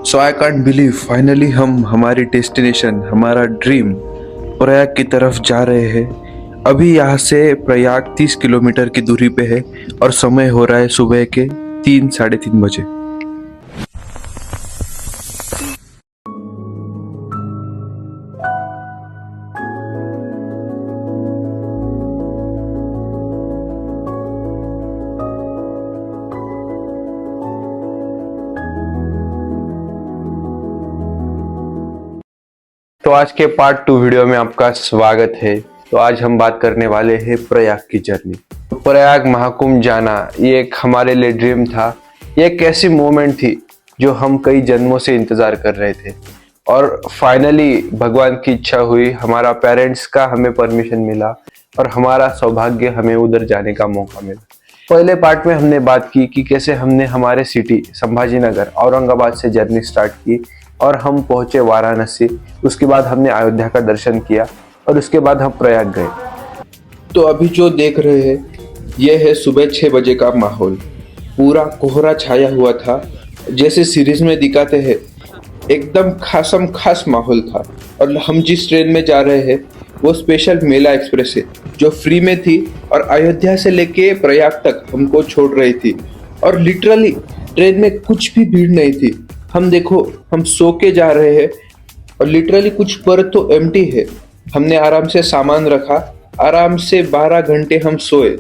So I can't believe finally हम हमारी destination, हमारा ड्रीम प्रयाग की तरफ जा रहे हैं। अभी यहाँ से प्रयाग 30 किलोमीटर की दूरी पे है और समय हो रहा है सुबह के 3-3:30 बजे। तो आज के पार्ट 2 वीडियो में आपका स्वागत है। तो आज हम बात करने वाले हैं प्रयाग की जर्नी। तो प्रयाग महाकुंभ जाना ये एक हमारे लिए ड्रीम था। ये एक ऐसी मोमेंट थी जो हम कई जन्मों से इंतजार कर रहे थे और फाइनली भगवान की इच्छा हुई, हमारा पेरेंट्स का हमें परमिशन मिला और हमारा सौभाग्य हमें उधर जाने का मौका मिला। पहले पार्ट में हमने बात की कि कैसे हमने हमारे सिटी संभाजीनगर औरंगाबाद से जर्नी स्टार्ट की और हम पहुंचे वाराणसी। उसके बाद हमने अयोध्या का दर्शन किया और उसके बाद हम प्रयाग गए। तो अभी जो देख रहे हैं ये है सुबह 6 बजे का माहौल। पूरा कोहरा छाया हुआ था, जैसे सीरीज में दिखाते हैं। एकदम खास माहौल था। और हम जिस ट्रेन में जा रहे हैं वो स्पेशल मेला एक्सप्रेस है जो फ्री में थी और अयोध्या से लेके प्रयाग तक हमको छोड़ रही थी। और लिटरली ट्रेन में कुछ भी भीड़ नहीं थी। हम देखो, हम सो के जा रहे हैं और लिटरली कुछ पर तो एम्प्टी है। हमने आराम से सामान रखा, आराम से 12 घंटे हम सोए।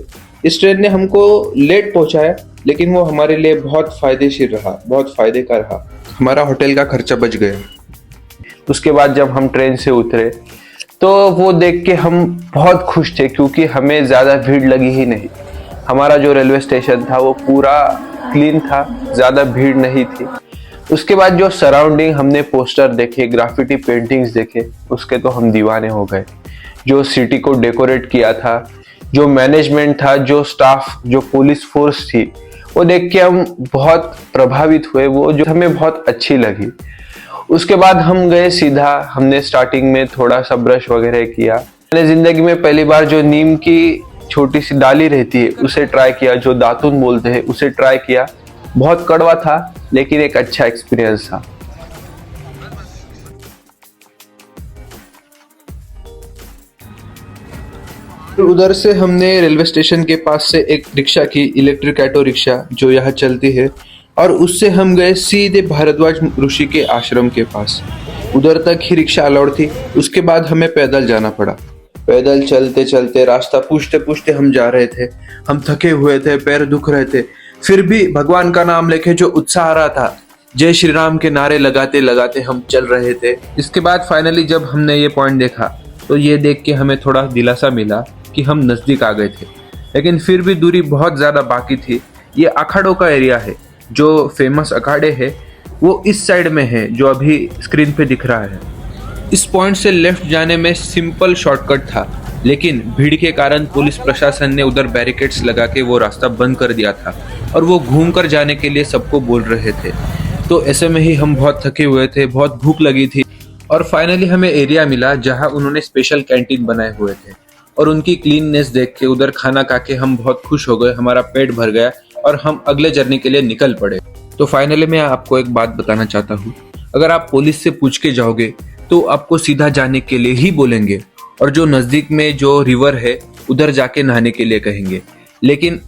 इस ट्रेन ने हमको लेट पहुंचाया लेकिन वो हमारे लिए बहुत फायदेशीर रहा, बहुत फायदे का रहा। हमारा होटल का खर्चा बच गया। उसके बाद जब हम ट्रेन से उतरे तो वो देख के हम बहुत खुश थे क्योंकि हमें ज़्यादा भीड़ लगी ही नहीं। हमारा जो रेलवे स्टेशन था वो पूरा क्लीन था, ज़्यादा भीड़ नहीं थी। उसके बाद जो सराउंडिंग हमने पोस्टर देखे, ग्राफिटी पेंटिंग्स देखे, उसके तो हम दीवाने हो गए। जो सिटी को डेकोरेट किया था, जो मैनेजमेंट था, जो स्टाफ, जो पुलिस फोर्स थी, वो देख के हम बहुत प्रभावित हुए। वो जो हमें बहुत अच्छी लगी। उसके बाद हम गए सीधा, हमने स्टार्टिंग में थोड़ा सा ब्रश वगैरह किया। मैंने जिंदगी में पहली बार जो नीम की छोटी सी डाली रहती है उसे ट्राई किया, जो दातुन बोलते हैं उसे ट्राई किया। बहुत कड़वा था लेकिन एक अच्छा एक्सपीरियंस था। उधर से हमने रेलवे स्टेशन के पास से एक रिक्शा की, इलेक्ट्रिक ऑटो रिक्शा जो यहाँ चलती है, और उससे हम गए सीधे भारद्वाज ऋषि के आश्रम के पास। उधर तक ही रिक्शा अलाउड थी। उसके बाद हमें पैदल जाना पड़ा। पैदल चलते चलते रास्ता पूछते पूछते हम जा रहे थे। हम थके हुए थे, पैर दुख रहे थे, फिर भी भगवान का नाम लेके जो उत्साह आ रहा था, जय श्री राम के नारे लगाते लगाते हम चल रहे थे। इसके बाद फाइनली जब हमने ये पॉइंट देखा तो ये देख के हमें थोड़ा दिलासा मिला कि हम नजदीक आ गए थे। लेकिन फिर भी दूरी बहुत ज्यादा बाकी थी। ये अखाड़ों का एरिया है। जो फेमस अखाड़े है वो इस साइड में है जो अभी स्क्रीन पे दिख रहा है। इस पॉइंट से लेफ्ट जाने में सिंपल शॉर्टकट था, लेकिन भीड़ के कारण पुलिस प्रशासन ने उधर बैरिकेड्स लगा के वो रास्ता बंद कर दिया था और वो घूमकर जाने के लिए सबको बोल रहे थे। तो ऐसे में ही हम बहुत थके हुए थे, बहुत भूख लगी थी और फाइनली हमें एरिया मिला जहां उन्होंने स्पेशल कैंटीन बनाए हुए थे। और उनकी क्लीननेस देख के, उधर खाना खा के हम बहुत खुश हो गए। हमारा पेट भर गया और हम अगले जर्नी के लिए निकल पड़े। तो फाइनली मैं आपको एक बात बताना चाहता हूँ। अगर आप पुलिस से पूछ के जाओगे तो आपको सीधा जाने के लिए ही बोलेंगे और जो नजदीक में जो रिवर है उधर जाके नहाने के लिए कहेंगे। लेकिन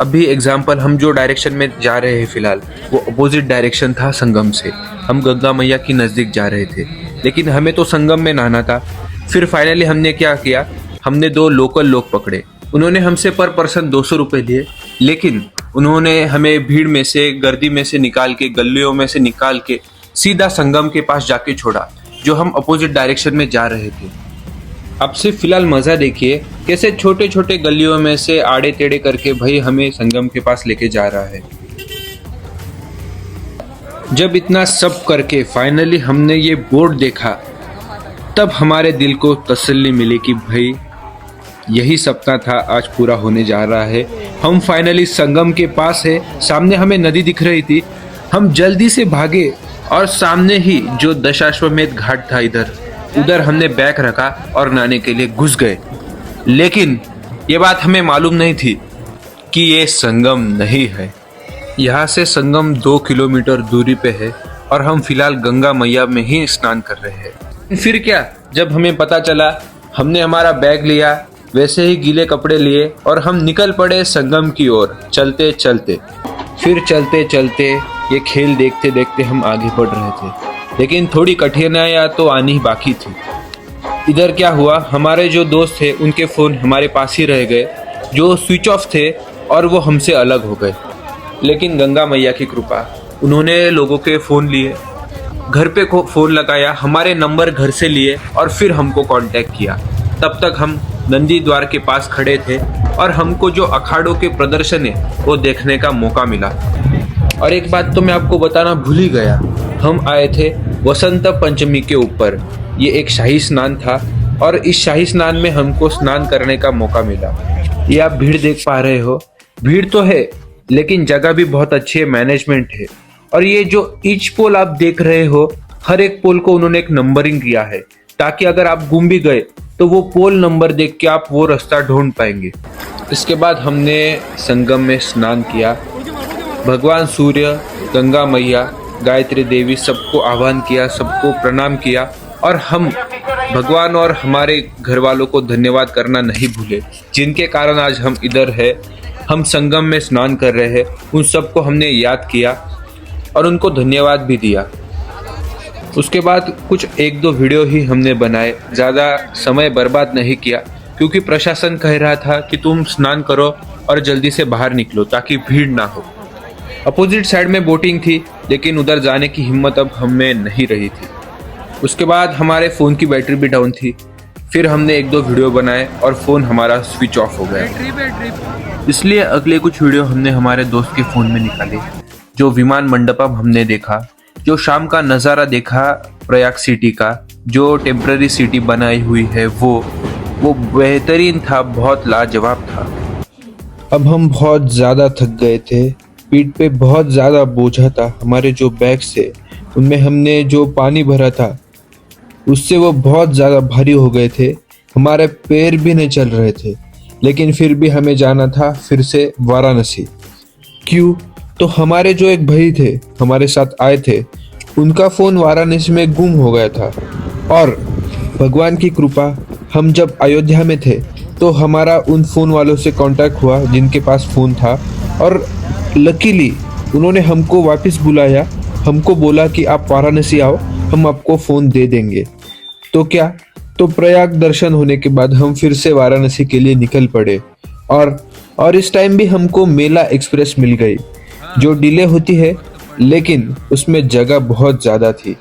अभी एग्जाम्पल, हम जो डायरेक्शन में जा रहे हैं फिलहाल वो अपोजिट डायरेक्शन था संगम से। हम गंगा मैया की नजदीक जा रहे थे लेकिन हमें तो संगम में नहाना था। फिर फाइनली हमने क्या किया, हमने 2 लोकल लोग पकड़े। उन्होंने हमसे पर पर्सन 200 रुपये लिए, लेकिन उन्होंने हमें भीड़ में से, गर्दी में से निकाल के, गलियों में से निकाल के सीधा संगम के पास जाके छोड़ा जो हम अपोजिट डायरेक्शन में जा रहे थे। अब सिर्फ फिलहाल मजा देखिए कैसे छोटे छोटे गलियों में से आड़े टेढ़े करके भाई हमें संगम के पास लेके जा रहा है। जब इतना सब करके फाइनली हमने ये बोर्ड देखा तब हमारे दिल को तसल्ली मिली कि भाई यही सपना था, आज पूरा होने जा रहा है। हम फाइनली संगम के पास है। सामने हमें नदी दिख रही थी। हम जल्दी से भागे और सामने ही जो दशाश्वमेध घाट था उधर हमने बैग रखा और नहाने के लिए घुस गए। लेकिन ये बात हमें मालूम नहीं थी कि ये संगम नहीं है। यहाँ से संगम 2 किलोमीटर दूरी पे है और हम फिलहाल गंगा मैया में ही स्नान कर रहे हैं। फिर क्या, जब हमें पता चला, हमने हमारा बैग लिया, वैसे ही गीले कपड़े लिए और हम निकल पड़े संगम की ओर चलते चलते। फिर चलते चलते ये खेल देखते देखते हम आगे बढ़ रहे थे, लेकिन थोड़ी कठिनाइयाँ तो आनी बाकी थी। इधर क्या हुआ, हमारे जो दोस्त थे उनके फ़ोन हमारे पास ही रह गए, जो स्विच ऑफ थे और वो हमसे अलग हो गए। लेकिन गंगा मैया की कृपा, उन्होंने लोगों के फ़ोन लिए, घर पे फ़ोन लगाया, हमारे नंबर घर से लिए और फिर हमको कांटेक्ट किया। तब तक हम नंदी द्वार के पास खड़े थे और हमको जो अखाड़ों के प्रदर्शन है वो देखने का मौका मिला। और एक बात तो मैं आपको बताना भूल ही गया, हम आए थे वसंत पंचमी के ऊपर। ये एक शाही स्नान था और इस शाही स्नान में हमको स्नान करने का मौका मिला। ये आप भीड़ देख पा रहे हो, भीड़ तो है लेकिन जगह भी बहुत अच्छी है, मैनेजमेंट है। और ये जो ईच पोल आप देख रहे हो, हर एक पोल को उन्होंने एक नंबरिंग किया है, ताकि अगर आप गुम भी गए तो वो पोल नंबर देख के आप वो रास्ता ढूंढ पाएंगे। इसके बाद हमने संगम में स्नान किया, भगवान सूर्य, गंगा मैया, गायत्री देवी सबको आह्वान किया, सबको प्रणाम किया और हम भगवान और हमारे घर वालों को धन्यवाद करना नहीं भूले, जिनके कारण आज हम इधर है, हम संगम में स्नान कर रहे हैं। उन सबको हमने याद किया और उनको धन्यवाद भी दिया। उसके बाद कुछ एक दो वीडियो ही हमने बनाए, ज़्यादा समय बर्बाद नहीं किया, क्योंकि प्रशासन कह रहा था कि तुम स्नान करो और जल्दी से बाहर निकलो ताकि भीड़ ना हो। अपोजिट साइड में बोटिंग थी, लेकिन उधर जाने की हिम्मत अब हमें नहीं रही थी। उसके बाद हमारे फ़ोन की बैटरी भी डाउन थी, फिर हमने एक दो वीडियो बनाए और फ़ोन हमारा स्विच ऑफ हो गया। इसलिए अगले कुछ वीडियो हमने हमारे दोस्त के फ़ोन में निकाले। जो विमान मंडपम हमने देखा, जो शाम का नज़ारा देखा प्रयाग सिटी का, जो टेम्पररी सिटी बनाई हुई है, वो बेहतरीन था, बहुत लाजवाब था। अब हम बहुत ज़्यादा थक गए थे, पीठ पे बहुत ज़्यादा बोझा था। हमारे जो बैग्स थे उनमें हमने जो पानी भरा था उससे वो बहुत ज़्यादा भारी हो गए थे, हमारे पैर भी नहीं चल रहे थे। लेकिन फिर भी हमें जाना था फिर से वाराणसी। क्यों? तो हमारे जो एक भाई थे हमारे साथ आए थे, उनका फ़ोन वाराणसी में गुम हो गया था। और भगवान की कृपा, हम जब अयोध्या में थे तो हमारा उन फ़ोन वालों से कांटेक्ट हुआ जिनके पास फ़ोन था, और लकीली उन्होंने हमको वापस बुलाया, हमको बोला कि आप वाराणसी आओ, हम आपको फ़ोन दे देंगे। तो क्या, तो प्रयाग दर्शन होने के बाद हम फिर से वाराणसी के लिए निकल पड़े। और इस टाइम भी हमको मेला एक्सप्रेस मिल गई, जो डिले होती है लेकिन उसमें जगह बहुत ज़्यादा थी।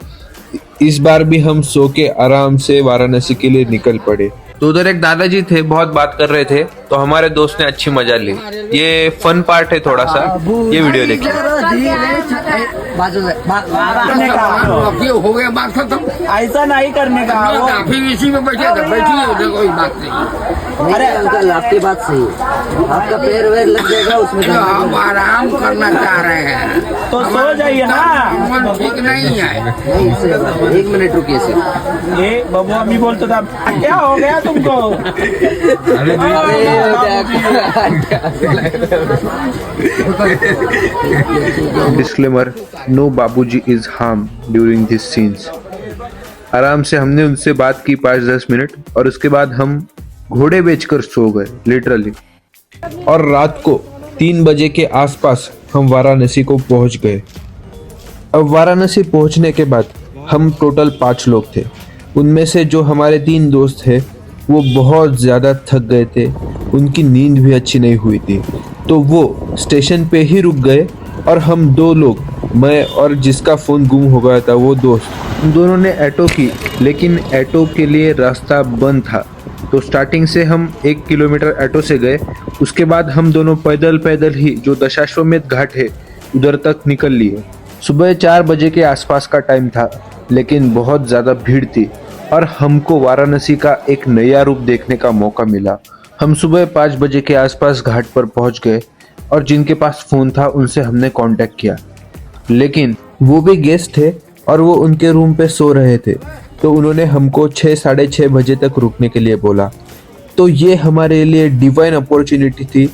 इस बार भी हम सो के आराम से वाराणसी के लिए निकल पड़े। तो उधर एक दादाजी थे, बहुत बात कर रहे थे, तो हमारे दोस्त ने अच्छी मजा ली। ये फन पार्ट है थोड़ा सा, ये वीडियो देखिए। हो गया बात खत्म, ऐसा नहीं करने का। फिर इसी में बैठे थे, बैठिए, कोई बात नहीं। अरे अंकल, आपकी बात सही है, आपका पैर वैर लग जाएगा उसमें। हम आराम करना चाह रहे हैं तो सो जाइए ना, मन ठीक नहीं है। नहीं सर, 1 मिनट रुकिए सर। ये बबुआ अम्मी बोलता था, क्या हो गया तुमको? डिस्क्लेमर, नो बाबूजी is harm during this scenes. आराम से हमने उनसे बात की 5-10 मिनट और उसके बाद हम घोड़े बेचकर सो गए लिटरली। और रात को 3 बजे के आसपास हम वाराणसी को पहुंच गए। अब वाराणसी पहुंचने के बाद हम टोटल 5 लोग थे। उनमें से जो हमारे 3 दोस्त थे वो बहुत ज़्यादा थक गए थे, उनकी नींद भी अच्छी नहीं हुई थी, तो वो स्टेशन पे ही रुक गए। और हम 2 लोग, मैं और जिसका फ़ोन गुम हो गया था वो दोस्त, हम दोनों ने ऑटो की, लेकिन ऑटो के लिए रास्ता बंद था। तो स्टार्टिंग से हम 1 किलोमीटर ऑटो से गए, उसके बाद हम दोनों पैदल ही जो दशाश्वमेध घाट है उधर तक निकल लिए। सुबह 4 बजे के आसपास का टाइम था, लेकिन बहुत ज़्यादा भीड़ थी और हमको वाराणसी का एक नया रूप देखने का मौका मिला। हम सुबह 5 बजे के आसपास घाट पर पहुंच गए और जिनके पास फ़ोन था उनसे हमने कांटेक्ट किया, लेकिन वो भी गेस्ट थे और वो उनके रूम पे सो रहे थे, तो उन्होंने हमको 6-6:30 बजे तक रुकने के लिए बोला। तो ये हमारे लिए डिवाइन अपॉर्चुनिटी थी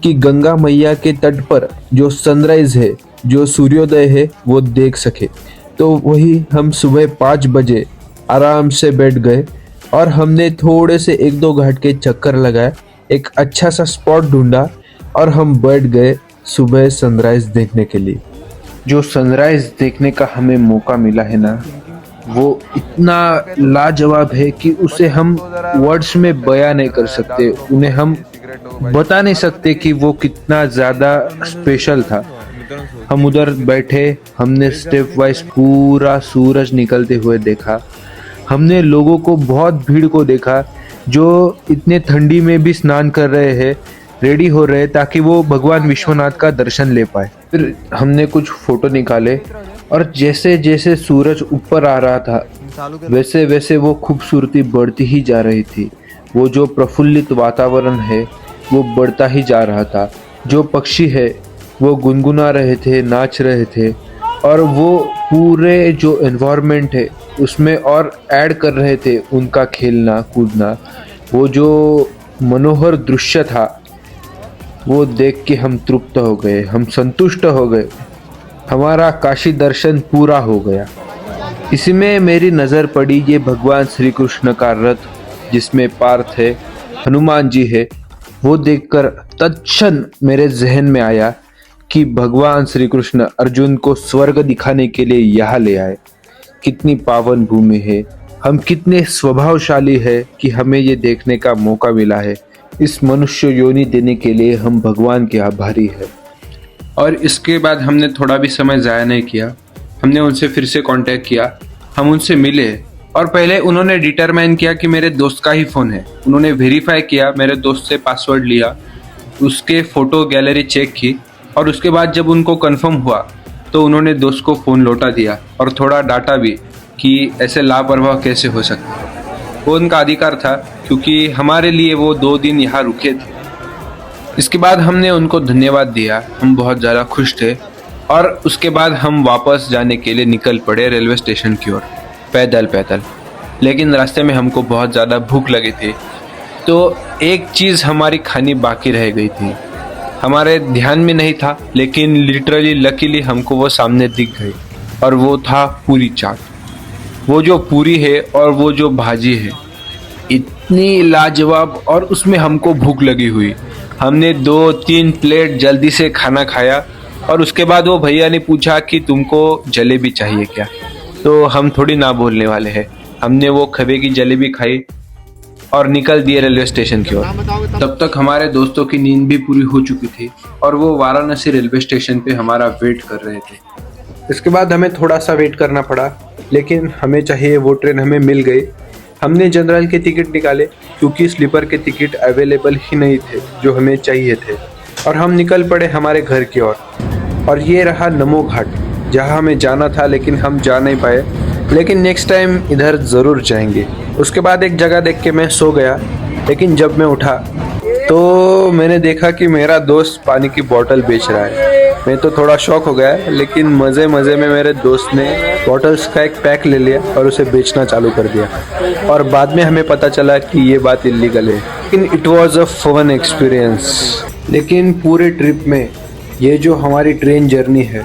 कि गंगा मैया के तट पर जो सनराइज़ है, जो सूर्योदय है, वो देख सके। तो वही हम सुबह 5 बजे आराम से बैठ गए और हमने थोड़े से 1-2 घाट के चक्कर लगाए, एक अच्छा सा स्पॉट ढूंढा और हम बैठ गए सुबह सनराइज देखने के लिए। जो सनराइज देखने का हमें मौका मिला है ना, वो इतना लाजवाब है कि उसे हम वर्ड्स में बयां नहीं कर सकते, उन्हें हम बता नहीं सकते कि वो कितना ज़्यादा स्पेशल था। हम उधर बैठे, हमने स्टेप वाइज पूरा सूरज निकलते हुए देखा। हमने लोगों को, बहुत भीड़ को देखा जो इतने ठंडी में भी स्नान कर रहे हैं, रेडी हो रहे हैं ताकि वो भगवान विश्वनाथ का दर्शन ले पाए। फिर हमने कुछ फोटो निकाले और जैसे जैसे सूरज ऊपर आ रहा था वैसे वैसे वो खूबसूरती बढ़ती ही जा रही थी। वो जो प्रफुल्लित वातावरण है वो बढ़ता ही जा रहा था। जो पक्षी है वो गुनगुना रहे थे, नाच रहे थे और वो पूरे जो एनवायरनमेंट है उसमें और ऐड कर रहे थे उनका खेलना कूदना। वो जो मनोहर दृश्य था वो देख के हम तृप्त हो गए, हम संतुष्ट हो गए, हमारा काशी दर्शन पूरा हो गया। इसी में मेरी नज़र पड़ी ये भगवान श्री कृष्ण का रथ जिसमें पार्थ है, हनुमान जी है। वो देखकर तत्क्षण मेरे जहन में आया कि भगवान श्री कृष्ण अर्जुन को स्वर्ग दिखाने के लिए यहाँ ले आए। कितनी पावन भूमि है, हम कितने स्वभावशाली है कि हमें ये देखने का मौका मिला है। इस मनुष्य योनि देने के लिए हम भगवान के आभारी है। और इसके बाद हमने थोड़ा भी समय ज़ाया नहीं किया, हमने उनसे फिर से कांटेक्ट किया, हम उनसे मिले और पहले उन्होंने डिटरमाइन किया कि मेरे दोस्त का ही फ़ोन है। उन्होंने वेरीफाई किया, मेरे दोस्त से पासवर्ड लिया, उसके फ़ोटो गैलरी चेक की और उसके बाद जब उनको कंफर्म हुआ तो उन्होंने दोस्त को फ़ोन लौटा दिया और थोड़ा डांटा भी कि ऐसे लापरवाह कैसे हो सकता है। वो उनका अधिकार था क्योंकि हमारे लिए वो 2 दिन यहाँ रुके थे। इसके बाद हमने उनको धन्यवाद दिया, हम बहुत ज़्यादा खुश थे और उसके बाद हम वापस जाने के लिए निकल पड़े रेलवे स्टेशन की ओर, पैदल। लेकिन रास्ते में हमको बहुत ज़्यादा भूख लगी थी तो एक चीज़ हमारी खानी बाकी रह गई थी। हमारे ध्यान में नहीं था लेकिन लिटरली लकीली हमको वो सामने दिख गई और वो था पूरी चाट। वो जो पूरी है और वो जो भाजी है इतनी लाजवाब और उसमें हमको भूख लगी हुई। हमने 2-3 प्लेट जल्दी से खाना खाया और उसके बाद वो भैया ने पूछा कि तुमको जलेबी चाहिए क्या, तो हम थोड़ी ना बोलने वाले हैं। हमने वो खबे की जलेबी खाई और निकल दिए रेलवे स्टेशन की ओर। तब तक हमारे दोस्तों की नींद भी पूरी हो चुकी थी और वो वाराणसी रेलवे स्टेशन पे हमारा वेट कर रहे थे। इसके बाद हमें थोड़ा सा वेट करना पड़ा लेकिन हमें चाहिए वो ट्रेन हमें मिल गई। हमने जनरल के टिकट निकाले क्योंकि स्लीपर के टिकट अवेलेबल ही नहीं थे जो हमें चाहिए थे और हम निकल पड़े हमारे घर की ओर। और ये रहा नमो घाट जहाँ हमें जाना था लेकिन हम जा नहीं पाए, लेकिन नेक्स्ट टाइम इधर ज़रूर जाएंगे। उसके बाद एक जगह देख के मैं सो गया, लेकिन जब मैं उठा तो मैंने देखा कि मेरा दोस्त पानी की बोतल बेच रहा है। मैं तो थोड़ा शॉक हो गया, लेकिन मज़े में मेरे दोस्त ने बॉटल्स का एक पैक ले लिया और उसे बेचना चालू कर दिया और बाद में हमें पता चला कि ये बात इलीगल है। लेकिन it was a fun experience. लेकिन पूरे ट्रिप में ये जो हमारी ट्रेन जर्नी है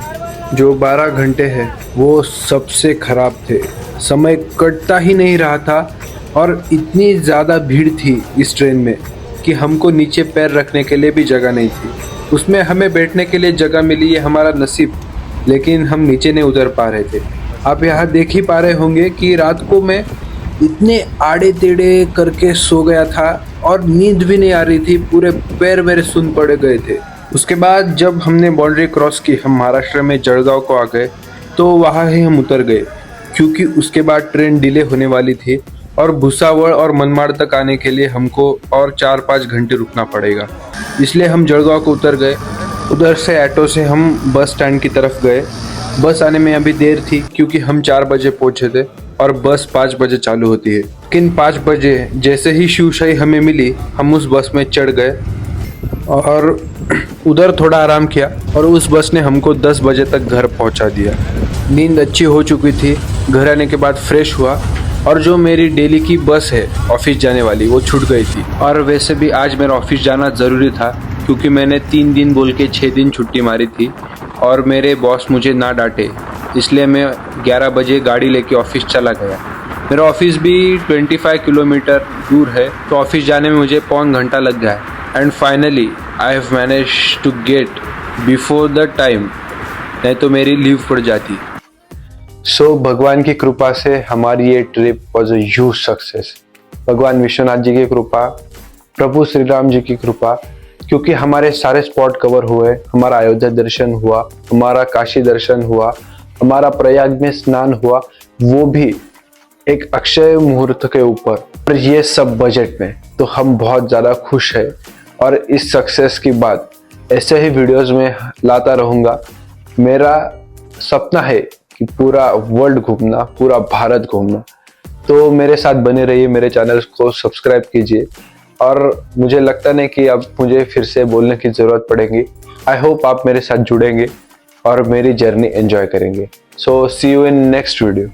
जो 12 घंटे है वो सबसे ख़राब थे। समय कटता ही नहीं रहा था और इतनी ज़्यादा भीड़ थी इस ट्रेन में कि हमको नीचे पैर रखने के लिए भी जगह नहीं थी। उसमें हमें बैठने के लिए जगह मिली, ये हमारा नसीब, लेकिन हम नीचे नहीं उतर पा रहे थे। आप यहाँ देख ही पा रहे होंगे कि रात को मैं इतने आड़े टेढ़े करके सो गया था और नींद भी नहीं आ रही थी, पूरे पैर मेरे सुन पड़ गए थे। उसके बाद जब हमने बाउंड्री क्रॉस की, हम महाराष्ट्र में जळगांव को आ गए, तो वहाँ ही हम उतर गए क्योंकि उसके बाद ट्रेन डिले होने वाली थी और भुसावल और मनमाड़ तक आने के लिए हमको और 4-5 घंटे रुकना पड़ेगा। इसलिए हम जळगांव को उतर गए। उधर से ऑटो से हम बस स्टैंड की तरफ गए। बस आने में अभी देर थी क्योंकि हम 4 बजे पहुंचे थे और बस 5 बजे चालू होती है। लेकिन 5 बजे जैसे ही शिवशाही हमें मिली, हम उस बस में चढ़ गए और उधर थोड़ा आराम किया और उस बस ने हमको 10 बजे तक घर पहुंचा दिया। नींद अच्छी हो चुकी थी। घर आने के बाद फ्रेश हुआ और जो मेरी डेली की बस है ऑफिस जाने वाली वो छूट गई थी। और वैसे भी आज मेरा ऑफिस जाना ज़रूरी था क्योंकि मैंने 3 दिन बोल के 6 दिन छुट्टी मारी थी और मेरे बॉस मुझे ना डांटे इसलिए मैं 11 बजे गाड़ी लेके ऑफिस चला गया। मेरा ऑफिस भी 25 किलोमीटर दूर है, तो ऑफिस जाने में मुझे पौन घंटा लग गया है। And finally I have manage to get before the time, नहीं तो मेरी लीव पड़ जाती। सो भगवान की कृपा से हमारी ये trip was a huge success. भगवान विश्वनाथ जी की कृपा, प्रभु श्री राम जी की कृपा, क्योंकि हमारे सारे स्पॉट कवर हुए। हमारा अयोध्या दर्शन हुआ, हमारा काशी दर्शन हुआ, हमारा प्रयाग में स्नान हुआ, वो भी एक अक्षय मुहूर्त के ऊपर, और ये सब बजट में। तो हम बहुत ज़्यादा खुश हैं और इस सक्सेस की बात ऐसे ही वीडियोस में लाता रहूँगा। मेरा सपना है कि पूरा वर्ल्ड घूमना, पूरा भारत घूमना। तो मेरे साथ बने रहिए, मेरे चैनल को सब्सक्राइब कीजिए, और मुझे लगता नहीं कि अब मुझे फिर से बोलने की ज़रूरत पड़ेगी। आई होप आप मेरे साथ जुड़ेंगे और मेरी जर्नी एंजॉय करेंगे। सो सी यू इन नेक्स्ट वीडियो।